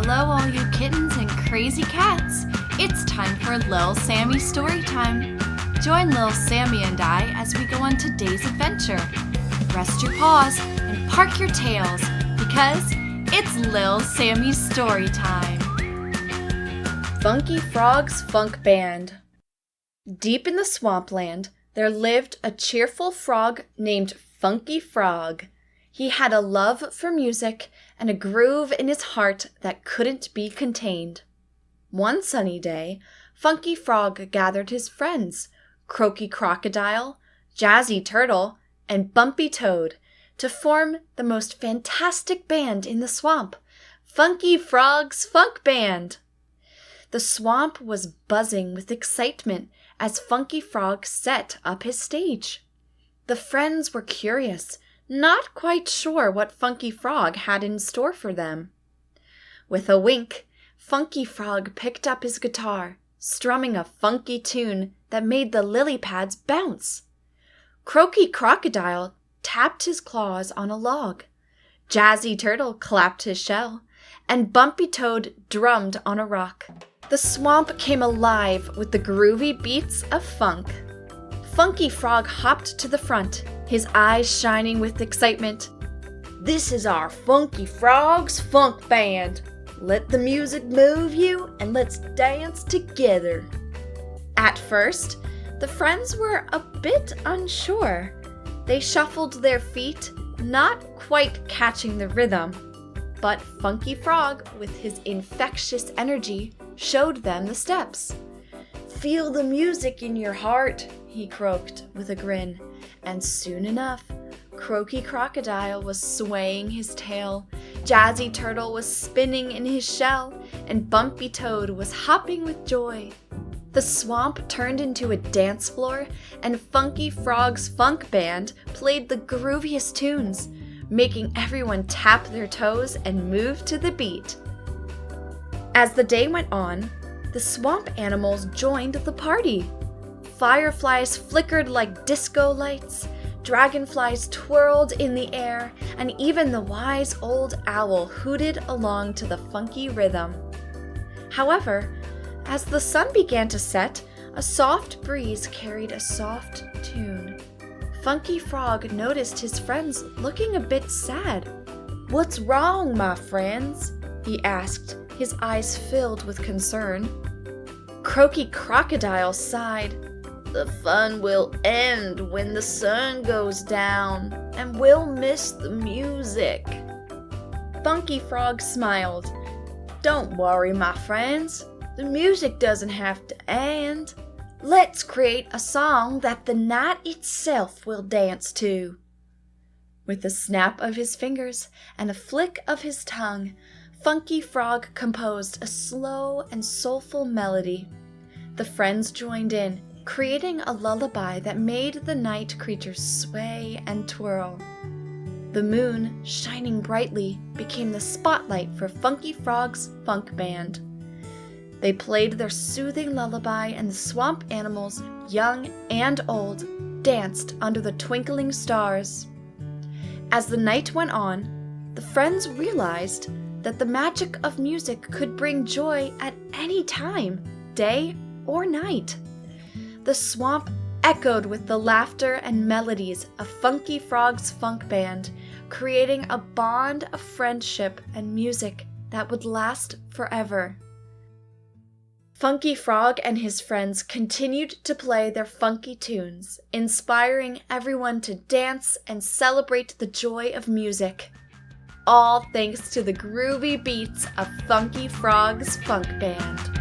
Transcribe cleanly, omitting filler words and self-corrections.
Hello all you kittens and crazy cats. It's time for Lil Sammy story time. Join Lil Sammy and I as we go on today's adventure. Rest your paws and park your tails because it's Lil Sammy's story time. Funky Frog's Funk Band. Deep in the swampland, there lived a cheerful frog named Funky Frog. He had a love for music and a groove in his heart that couldn't be contained. One sunny day, Funky Frog gathered his friends, Croaky Crocodile, Jazzy Turtle, and Bumpy Toad, to form the most fantastic band in the swamp, Funky Frog's Funk Band. The swamp was buzzing with excitement as Funky Frog set up his stage. The friends were curious, not quite sure what Funky Frog had in store for them. With a wink, Funky Frog picked up his guitar, strumming a funky tune that made the lily pads bounce. Croaky Crocodile tapped his claws on a log. Jazzy Turtle clapped his shell, and Bumpy Toad drummed on a rock. The swamp came alive with the groovy beats of funk. Funky Frog hopped to the front, his eyes shining with excitement. "This is our Funky Frog's Funk Band. Let the music move you and let's dance together." At first, the friends were a bit unsure. They shuffled their feet, not quite catching the rhythm. But Funky Frog, with his infectious energy, showed them the steps. "Feel the music in your heart," he croaked with a grin. And soon enough, Croaky Crocodile was swaying his tail, Jazzy Turtle was spinning in his shell, and Bumpy Toad was hopping with joy. The swamp turned into a dance floor, and Funky Frog's Funk Band played the grooviest tunes, making everyone tap their toes and move to the beat. As the day went on, the swamp animals joined the party. Fireflies flickered like disco lights, dragonflies twirled in the air, and even the wise old owl hooted along to the funky rhythm. However, as the sun began to set, a soft breeze carried a soft tune. Funky Frog noticed his friends looking a bit sad. "What's wrong, my friends?" he asked, his eyes filled with concern. Croaky Crocodile sighed. "The fun will end when the sun goes down, and we'll miss the music." Funky Frog smiled. "Don't worry, my friends. The music doesn't have to end. Let's create a song that the night itself will dance to." With a snap of his fingers and a flick of his tongue, Funky Frog composed a slow and soulful melody. The friends joined in, creating a lullaby that made the night creatures sway and twirl. The moon, shining brightly, became the spotlight for Funky Frog's Funk Band. They played their soothing lullaby, and the swamp animals, young and old, danced under the twinkling stars. As the night went on, the friends realized that the magic of music could bring joy at any time, day or night. The swamp echoed with the laughter and melodies of Funky Frog's Funk Band, creating a bond of friendship and music that would last forever. Funky Frog and his friends continued to play their funky tunes, inspiring everyone to dance and celebrate the joy of music. All thanks to the groovy beats of Funky Frog's Funk Band.